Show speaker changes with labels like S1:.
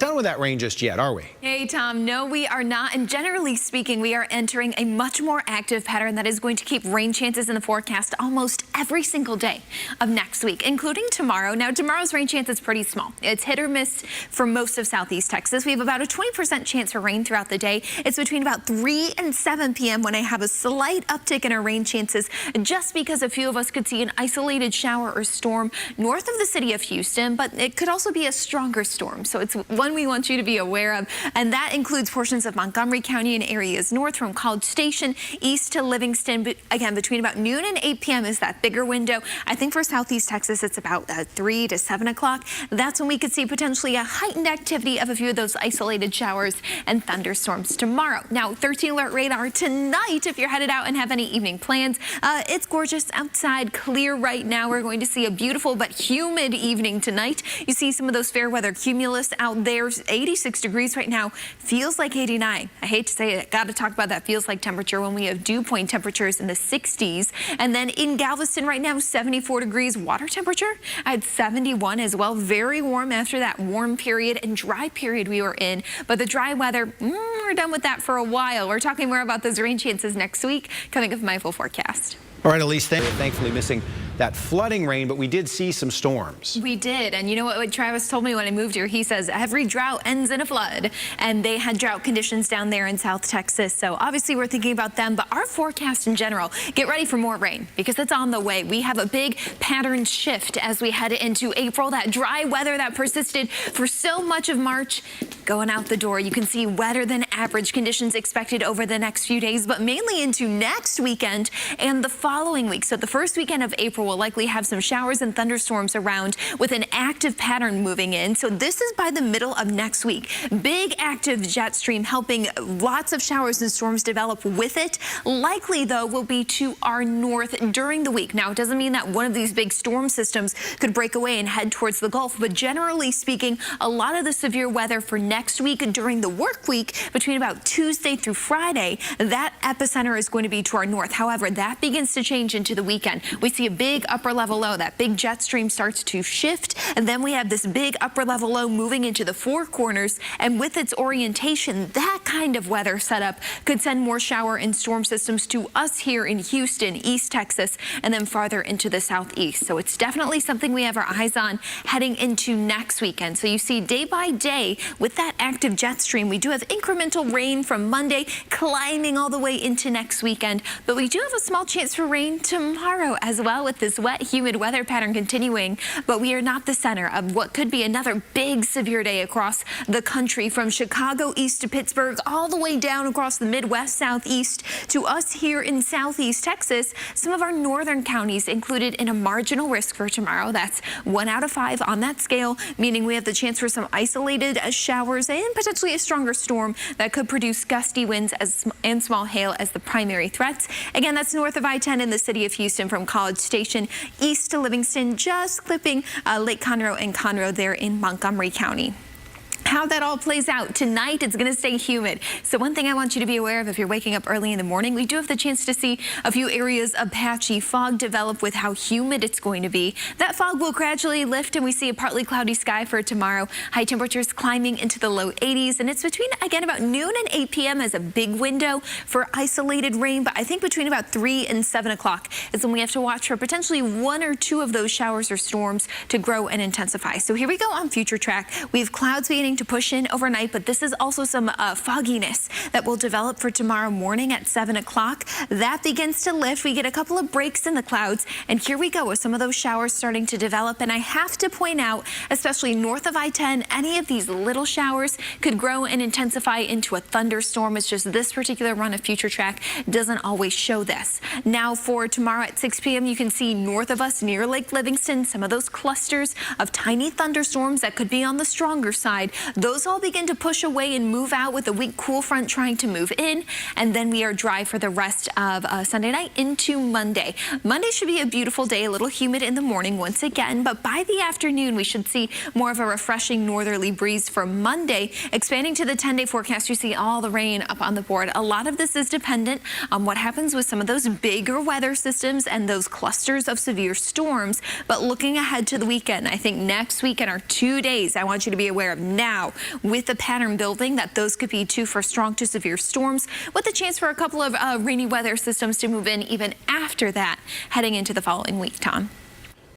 S1: Done with that rain just yet, are we?
S2: Hey, Tom. No, we are not. And generally speaking, we are entering a much more active pattern that is going to keep rain chances in the forecast almost every single day of next week, including tomorrow. Now, tomorrow's rain chance is pretty small. It's hit or miss for most of southeast Texas. We have about a 20% chance for rain throughout the day. It's between about 3 and 7 p.m. when I have a slight uptick in our rain chances, just because a few of us could see an isolated shower or storm north of the city of Houston, but it could also be a stronger storm. So it's one we want you to be aware of, and that includes portions of Montgomery County and areas north from College Station east to Livingston. But again, between about noon and 8 p.m. is that bigger window. I think for southeast Texas, it's about 3 to 7 o'clock. That's when we could see potentially a heightened activity of a few of those isolated showers and thunderstorms tomorrow. Now, 13 alert radar tonight if you're headed out and have any evening plans. It's gorgeous outside, clear right now. We're going to see a beautiful but humid evening tonight. You see some of those fair weather cumulus out there. 86 degrees right now, feels like 89. I hate to say it, got to talk about that feels like temperature when we have dew point temperatures in the 60s. And then in Galveston right now, 74 degrees water temperature at 71 as well. Very warm after that warm period and dry period we were in. But the dry weather, we're done with that for a while. We're talking more about those rain chances next week coming up my full forecast.
S1: All right, Elyse, thankfully missing that flooding rain, but we did see some storms.
S2: We did, and you know what Travis told me when I moved here? He says every drought ends in a flood, and they had drought conditions down there in South Texas, so obviously we're thinking about them, but our forecast in general, get ready for more rain, because it's on the way. We have a big pattern shift as we head into April. That dry weather that persisted for so much of March, going out the door. You can see wetter than average conditions expected over the next few days, but mainly into next weekend and the following week. So the first weekend of April will likely have some showers and thunderstorms around with an active pattern moving in. So this is by the middle of next week. Big active jet stream helping lots of showers and storms develop with it. Likely, though, will be to our north during the week. Now, it doesn't mean that one of these big storm systems could break away and head towards the Gulf, but generally speaking, a lot of the severe weather for next week during the work week between about Tuesday through Friday, that epicenter is going to be to our north. However, that begins to change into the weekend. We see a big upper level low. That big jet stream starts to shift, and then we have this big upper level low moving into the Four Corners, and with its orientation, that kind of weather setup could send more shower and storm systems to us here in Houston, East Texas, and then farther into the southeast. So it's definitely something we have our eyes on heading into next weekend. So you see day by day with that active jet stream, we do have incremental rain from Monday climbing all the way into next weekend, but we do have a small chance for rain tomorrow as well with this wet, humid weather pattern continuing. But we are not the center of what could be another big severe day across the country, from Chicago east to Pittsburgh all the way down across the Midwest, Southeast to us here in Southeast Texas. Some of our northern counties included in a marginal risk for tomorrow. That's 1 out of 5 on that scale, meaning we have the chance for some isolated showers and potentially a stronger storm that could produce gusty winds and small hail as the primary threats. Again, that's north of I-10 in the city of Houston from College Station east to Livingston, just clipping Lake Conroe and Conroe there in Montgomery County. How that all plays out tonight, it's going to stay humid. So one thing I want you to be aware of if you're waking up early in the morning, we do have the chance to see a few areas of patchy fog develop with how humid it's going to be. That fog will gradually lift, and we see a partly cloudy sky for tomorrow. High temperatures climbing into the low 80s, and it's between, again, about noon and 8 p.m. as a big window for isolated rain. But I think between about 3 and 7 o'clock is when we have to watch for potentially 1 or 2 of those showers or storms to grow and intensify. So here we go on Future Track. We have clouds beginning to push in overnight, but this is also some fogginess that will develop for tomorrow morning at 7 o'clock. That begins to lift. We get a couple of breaks in the clouds, and here we go with some of those showers starting to develop. And I have to point out, especially north of I-10, any of these little showers could grow and intensify into a thunderstorm. It's just this particular run of Future Track doesn't always show this. Now for tomorrow at 6 p.m., you can see north of us near Lake Livingston, some of those clusters of tiny thunderstorms that could be on the stronger side. Those all begin to push away and move out with a weak cool front trying to move in, and then we are dry for the rest of Sunday night into Monday. Monday should be a beautiful day, a little humid in the morning once again, but by the afternoon we should see more of a refreshing northerly breeze for Monday. Expanding to the 10-day forecast, you see all the rain up on the board. A lot of this is dependent on what happens with some of those bigger weather systems and those clusters of severe storms. But looking ahead to the weekend, I think next weekend are 2 days I want you to be aware of now. now with the pattern building that those could be 2 for strong to severe storms with a chance for a couple of rainy weather systems to move in even after that heading into the following week, Tom.